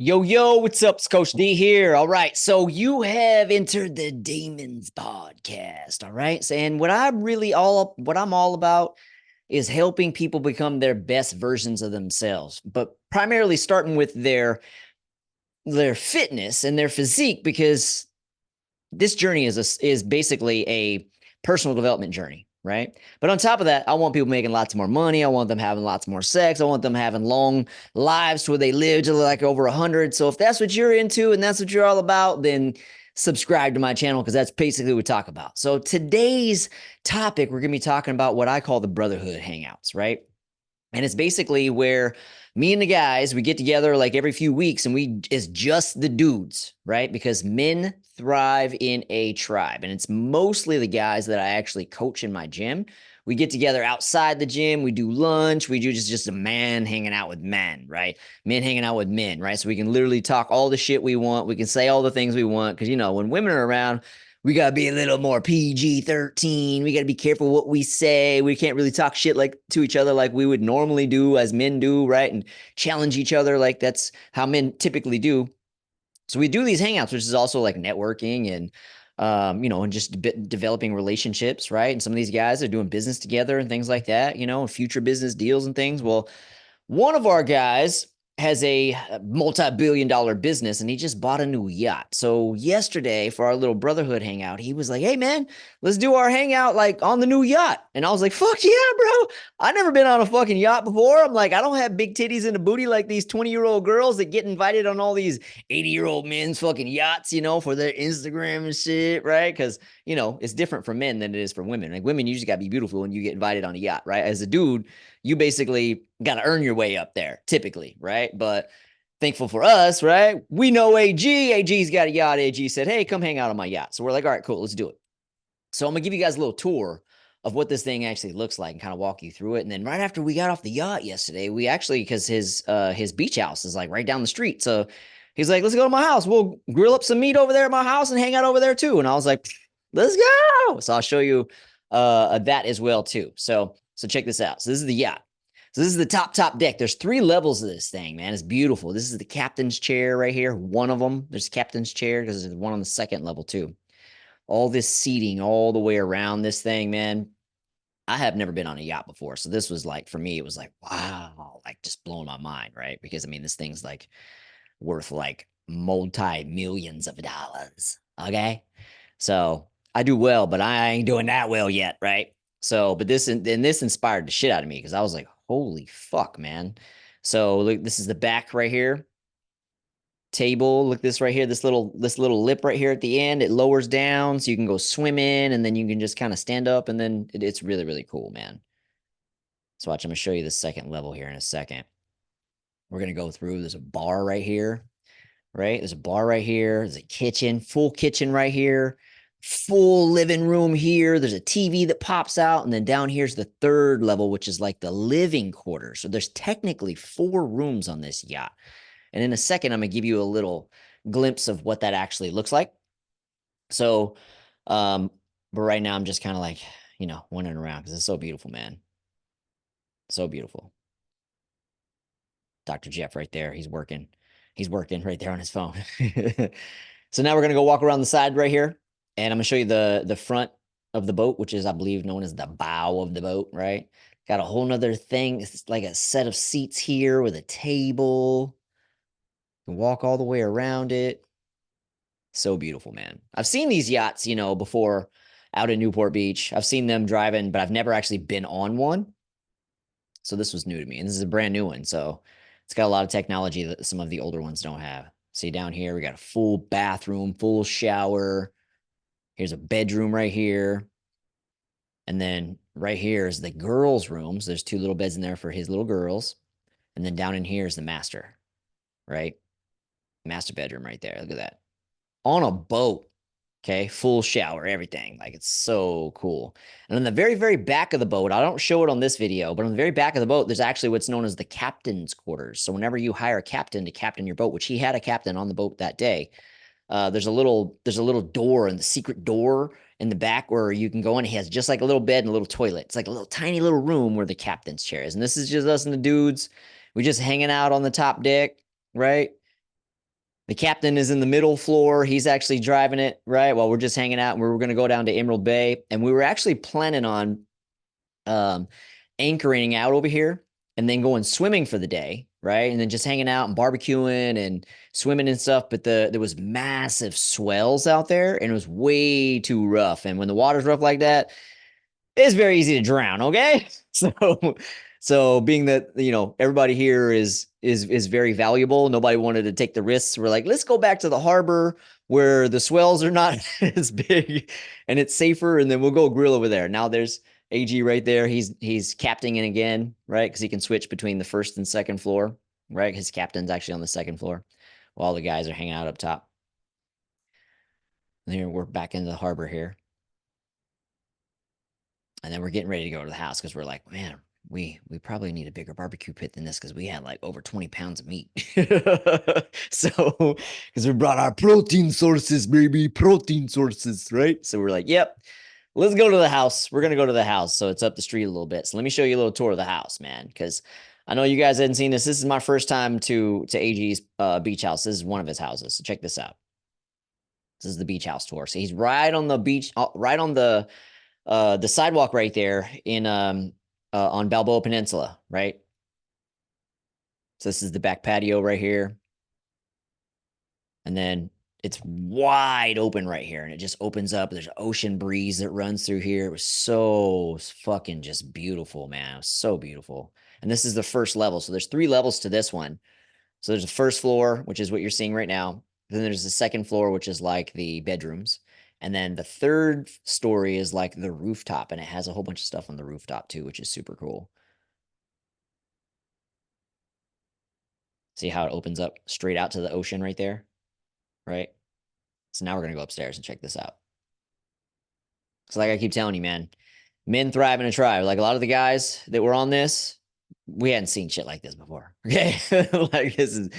Yo, yo, what's up? It's Coach D here. All right. So you have entered the Demons podcast. All right. So, and what I'm all about is helping people become their best versions of themselves, but primarily starting with their fitness and their physique, because this journey is basically a personal development journey, right? But on top of that, I want people making lots more money. I want them having lots more sex. I want them having long lives where they live to like over 100. So if that's what you're into and that's what you're all about, then subscribe to my channel because that's basically what we talk about. So today's topic, we're going to be talking about what I call the Brotherhood hangouts, right? And it's basically where me and the guys, we get together like every few weeks and it's just the dudes, right? Because men thrive in a tribe. And it's mostly the guys that I actually coach in my gym. We get together outside the gym, we do lunch, we do just a man hanging out with men, right? Men hanging out with men, right? So we can literally talk all the shit we want. We can say all the things we want. Because, when women are around, we got to be a little more PG-13. We got to be careful what we say. We can't really talk shit like to each other like we would normally do as men do, right? And challenge each other like that's how men typically do. So we do these hangouts, which is also like networking and and just developing relationships, right? And some of these guys are doing business together and things like that, and future business deals and things. Well, one of our guys has a multi-billion-dollar business and he just bought a new yacht. So yesterday for our little Brotherhood hangout, he was like, "Hey man, let's do our hangout like on the new yacht." And I was like, "Fuck yeah, bro. I never been on a fucking yacht before." I'm like, "I don't have big titties and a booty like these 20-year-old girls that get invited on all these 80-year-old men's fucking yachts, for their Instagram and shit, right?" Cuz, it's different for men than it is for women. Like women, you just got to be beautiful when you get invited on a yacht, right? As a dude, you basically got to earn your way up there typically, right? But thankful for us, right? We know AG. AG's got a yacht. AG said, "Hey, come hang out on my yacht." So we're like, "All right, cool, let's do it." So I'm going to give you guys a little tour of what this thing actually looks like and kind of walk you through it. And then right after we got off the yacht yesterday, we actually, because his beach house is like right down the street. So he's like, "Let's go to my house. We'll grill up some meat over there at my house and hang out over there too." And I was like, "Let's go." So I'll show you that as well too. So check this out. So this is the yacht. So this is the top deck. There's 3 levels of this thing, man. It's beautiful. This is the captain's chair right here. One of them. There's captain's chair because there's one on the second level too. All this seating all the way around this thing, man. I have never been on a yacht before. So this was like, for me, it was like, wow, like just blowing my mind, right? Because I mean, this thing's like worth like multi-millions of dollars. Okay. So I do well, but I ain't doing that well yet, right? So, but this inspired the shit out of me because I was like, holy fuck, man. So look, this is the back right here. Table. Look this right here. This little lip right here at the end. It lowers down so you can go swim in, and then you can just kind of stand up, and then it's really really cool, man. So watch. I'm gonna show you the second level here in a second. We're gonna go through. There's a bar right here, right? There's a bar right here. There's a kitchen, full kitchen right here. Full living room here. There's a TV that pops out, and then down here's the third level, which is like the living quarters. So there's technically 4 rooms on this yacht. And in a second, I'm going to give you a little glimpse of what that actually looks like. So, but right now I'm just kind of like, wandering around because it's so beautiful, man. So beautiful. Dr. Jeff right there. He's working. He's working right there on his phone. So now we're going to go walk around the side right here. And I'm going to show you the front of the boat, which is, I believe, known as the bow of the boat, right? Got a whole nother thing. It's like a set of seats here with a table. You can walk all the way around it. So beautiful, man. I've seen these yachts, before out in Newport Beach. I've seen them driving, but I've never actually been on one. So this was new to me. And this is a brand new one. So it's got a lot of technology that some of the older ones don't have. See down here, we got a full bathroom, full shower. Here's a bedroom right here. And then right here is the girls' rooms. There's 2 little beds in there for his little girls. And then down in here is the master, right? Master bedroom right there. Look at that. On a boat. Okay, full shower, everything. Like, it's so cool. And on the very, very back of the boat, I don't show it on this video, but on the very back of the boat, there's actually what's known as the captain's quarters. So whenever you hire a captain to captain your boat, which he had a captain on the boat that day, there's a little door, and the secret door in the back where you can go in. He has just like a little bed and a little toilet. It's like a little tiny little room where the captain's chair is. And this is just us and the dudes. We just hanging out on the top deck, right? The captain is in the middle floor. He's actually driving it, right? While we're just hanging out. And we were going to go down to Emerald Bay. And we were actually planning on um, anchoring out over here and then going swimming for the day, right? And then just hanging out and barbecuing and swimming and stuff. But there was massive swells out there and it was way too rough. And when the water's rough like that, it's very easy to drown. Okay, so being that everybody here is very valuable, nobody wanted to take the risks. We're like, let's go back to the harbor where the swells are not as big and it's safer, and then we'll go grill over there. Now there's AG right there. He's captaining again, right? Because he can switch between the first and second floor, right? His captain's actually on the second floor while the guys are hanging out up top. And here we're back into the harbor here. And then we're getting ready to go to the house because we're like, man, we probably need a bigger barbecue pit than this because we had like over 20 pounds of meat. So because we brought our protein sources, baby, protein sources, right? So we're like, yep, let's go to the house. We're gonna go to the house. So it's up the street a little bit. So let me show you a little tour of the house, man, because I know you guys hadn't seen this. This is my first time to AG's beach house. This is one of his houses. So check this out. This is the beach house tour. So he's right on the beach, right on the sidewalk right there in on Balboa Peninsula, right? So this is the back patio right here. And then it's wide open right here and it just opens up. There's an ocean breeze that runs through here. It was so fucking just beautiful, man. It was so beautiful. And this is the first level. So there's 3 levels to this one. So there's the first floor, which is what you're seeing right now. Then there's the second floor, which is like the bedrooms. And then the third story is like the rooftop, and it has a whole bunch of stuff on the rooftop too, which is super cool. See how it opens up straight out to the ocean right there, right? So now we're going to go upstairs and check this out. So like I keep telling you, man, men thrive in a tribe. Like a lot of the guys that were on this, we hadn't seen shit like this before. Okay. Like this is,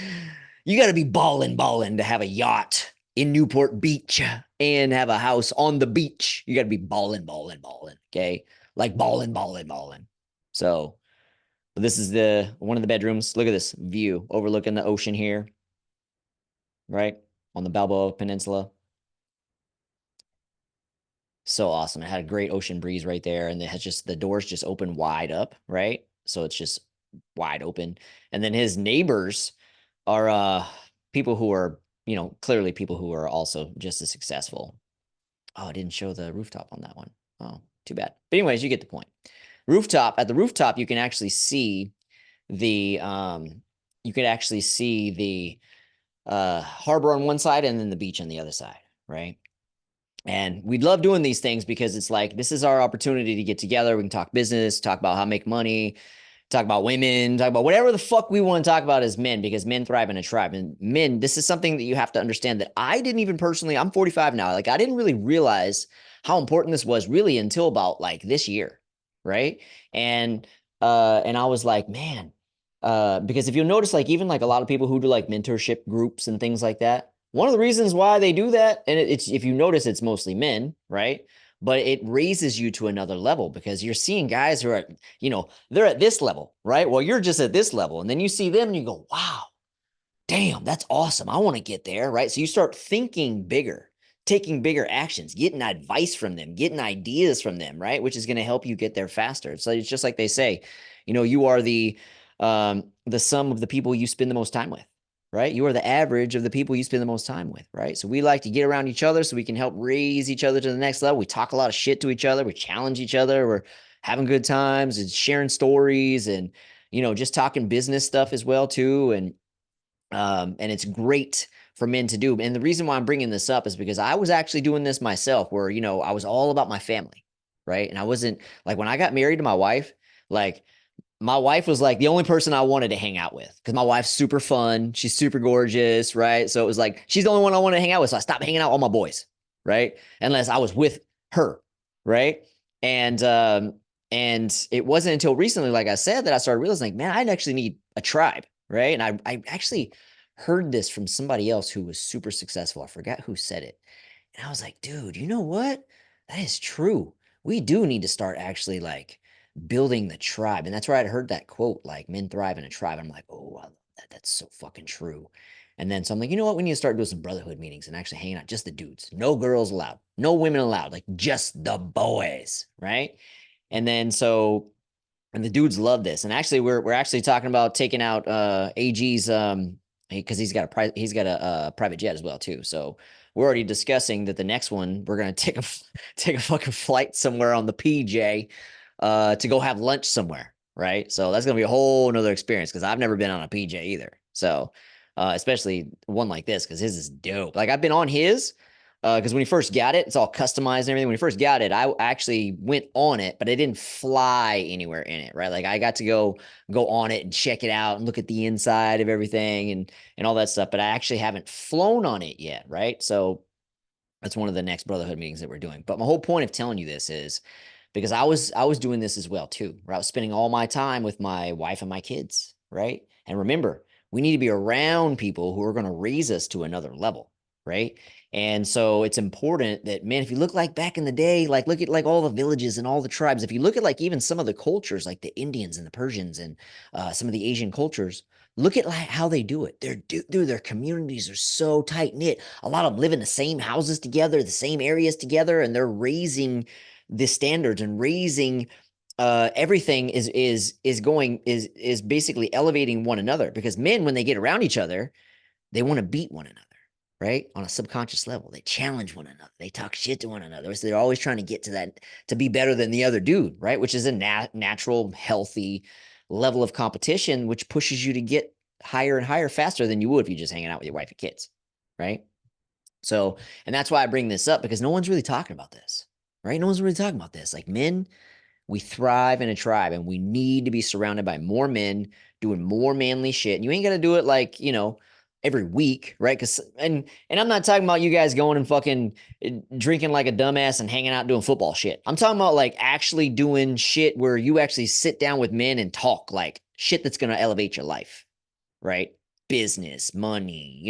you got to be balling to have a yacht in Newport Beach and have a house on the beach. You got to be balling. Okay. Like balling. So this is one of the bedrooms. Look at this view overlooking the ocean here, right? On the Balboa Peninsula. So awesome. It had a great ocean breeze right there. And it has just the doors just open wide up, right? So it's just wide open. And then his neighbors are people who are, clearly people who are also just as successful. Oh, I didn't show the rooftop on that one. Oh, too bad. But anyways, you get the point. At the rooftop, you can actually see the harbor on one side and then the beach on the other side, right? And we love doing these things because it's like, this is our opportunity to get together. We can talk business, talk about how to make money, talk about women, talk about whatever the fuck we want to talk about as men, because men thrive in a tribe. And men, this is something that you have to understand that I didn't even personally, I'm 45 now. Like I didn't really realize how important this was really until about like this year. Right. And I was like, man, because if you'll notice, like even like a lot of people who do like mentorship groups and things like that, one of the reasons why they do that, and it's if you notice, it's mostly men, right? But it raises you to another level because you're seeing guys who are, they're at this level, right? Well, you're just at this level. And then you see them and you go, wow, damn, that's awesome. I want to get there, right? So you start thinking bigger, taking bigger actions, getting advice from them, getting ideas from them, right? Which is going to help you get there faster. So it's just like they say, you are the sum of the people you spend the most time with, right? You are the average of the people you spend the most time with, right? So we like to get around each other so we can help raise each other to the next level. We talk a lot of shit to each other. We challenge each other. We're having good times and sharing stories and, just talking business stuff as well too. And it's great for men to do. And the reason why I'm bringing this up is because I was actually doing this myself where, I was all about my family, right? And I wasn't like, when I got married to my wife, like my wife was like the only person I wanted to hang out with because my wife's super fun. She's super gorgeous, right? So it was like, she's the only one I want to hang out with. So I stopped hanging out with all my boys, right? Unless I was with her, right? And it wasn't until recently, like I said, that I started realizing, like, man, I actually need a tribe, right? And I actually heard this from somebody else who was super successful. I forgot who said it. And I was like, dude, you know what? That is true. We do need to start actually like building the tribe. And that's where I'd heard that quote, like men thrive in a tribe. I'm like, oh, I love that. That's so fucking true. And then so I'm like, you know what? We need to start doing some brotherhood meetings and actually hanging out, just the dudes. No girls allowed, no women allowed, like just the boys, right? And then so and the dudes love this. And actually, we're actually talking about taking out AG's because he's got a private jet as well too. So we're already discussing that the next one we're gonna take a fucking flight somewhere on the PJ to go have lunch somewhere, right? So that's gonna be a whole nother experience because I've never been on a PJ either. So especially one like this because his is dope. Like I've been on his because when he first got it, it's all customized and everything. When he first got it, I actually went on it, but I didn't fly anywhere in it, right? Like I got to go on it and check it out and look at the inside of everything and all that stuff. But I actually haven't flown on it yet, right? So that's one of the next Brotherhood meetings that we're doing. But my whole point of telling you this is because I was doing this as well too, where I was spending all my time with my wife and my kids, right? And remember, we need to be around people who are going to raise us to another level, right? And so it's important that, man, if you look like back in the day, like look at like all the villages and all the tribes, if you look at like even some of the cultures, like the Indians and the Persians and some of the Asian cultures, look at like how they do it. Dude, their communities are so tight knit. A lot of them live in the same houses together, the same areas together, and they're raising the standards and raising everything is basically elevating one another because men when they get around each other they want to beat one another, right? On a subconscious level, they challenge one another, they talk shit to one another, so they're always trying to get to that to be better than the other dude, right? Which is a natural healthy level of competition which pushes you to get higher and higher faster than you would if you just hanging out with your wife and kids, right? So, and that's why I bring this up because no one's really talking about this, right? No one's really talking about this. Like men, we thrive in a tribe and we need to be surrounded by more men doing more manly shit. And you ain't got to do it like, every week, right? Cause and I'm not talking about you guys going and fucking drinking like a dumbass and hanging out doing football shit. I'm talking about like actually doing shit where you actually sit down with men and talk like shit that's going to elevate your life, right? Business, money,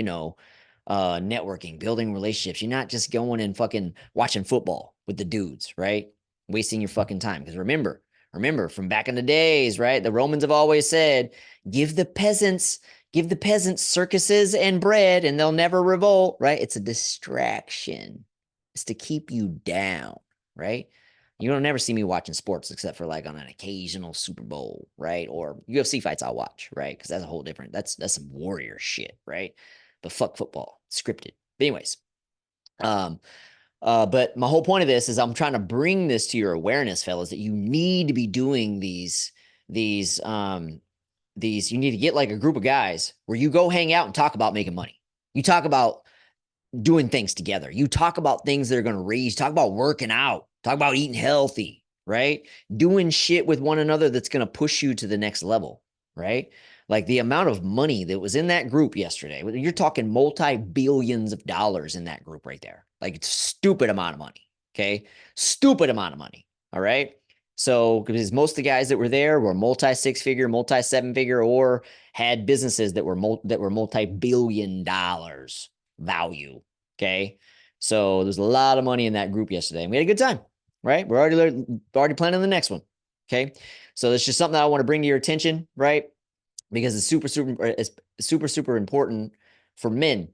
networking, building relationships. You're not just going and fucking watching football with the dudes, right? Wasting your fucking time. Because remember from back in the days, right? The Romans have always said, give the peasants circuses and bread and they'll never revolt, right? It's a distraction. It's to keep you down, right? You don't never see me watching sports except for like on an occasional Super Bowl, right? Or UFC fights I'll watch, right? Because that's a whole different, that's some warrior shit, right? But fuck football, scripted. But anyways, but my whole point of this is I'm trying to bring this to your awareness, fellas, that you need to be doing these, you need to get like a group of guys where you go hang out and talk about making money. You talk about doing things together. You talk about things that are going to raise, talk about working out, talk about eating healthy, right? Doing shit with one another that's going to push you to the next level, right? Like the amount of money that was in that group yesterday, you're talking multi-billions of dollars in that group right there. Like it's stupid amount of money. Okay. Stupid amount of money. All right. So, because most of the guys that were there were multi six figure, multi seven figure, or had businesses that were multi billion dollars value. Okay. So there's a lot of money in that group yesterday. And we had a good time, right? We're already planning the next one. Okay. So it's just something that I want to bring to your attention, right? Because it's super important for men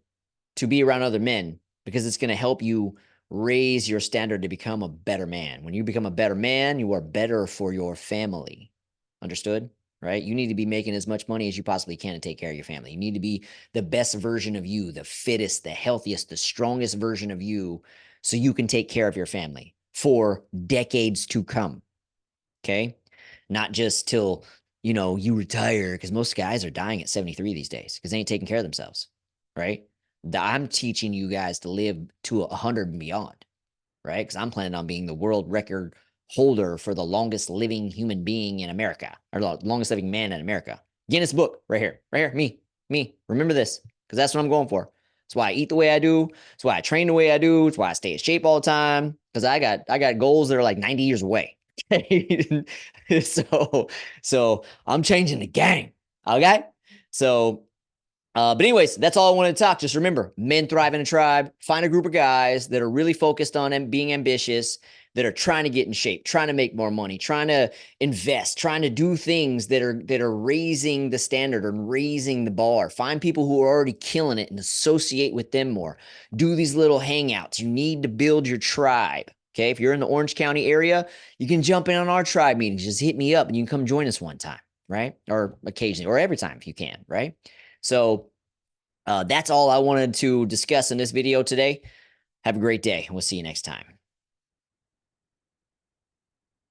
to be around other men because it's going to help you raise your standard to become a better man. When you become a better man, you are better for your family. Understood? Right? You need to be making as much money as you possibly can to take care of your family. You need to be the best version of you, the fittest, the healthiest, the strongest version of you so you can take care of your family for decades to come. Okay? Not just till, you retire because most guys are dying at 73 these days because they ain't taking care of themselves. Right? I'm teaching you guys to live to 100 and beyond, right? Because I'm planning on being the world record holder for the longest living human being in America, or the longest living man in America. Guinness Book, right here, me. Remember this, because that's what I'm going for. That's why I eat the way I do. That's why I train the way I do. That's why I stay in shape all the time. Because I got goals that are like 90 years away. so I'm changing the game. Okay. So but anyways, that's all I wanted to talk. Just remember, men thrive in a tribe. Find a group of guys that are really focused on being ambitious, that are trying to get in shape, trying to make more money, trying to invest, trying to do things that are raising the standard and raising the bar. Find people who are already killing it and associate with them more. Do these little hangouts. You need to build your tribe. Okay. If you're in the Orange County area, you can jump in on our tribe meetings. Just hit me up and you can come join us one time, right? Or occasionally, or every time if you can, right? So that's all I wanted to discuss in this video today. Have a great day. We'll see you next time.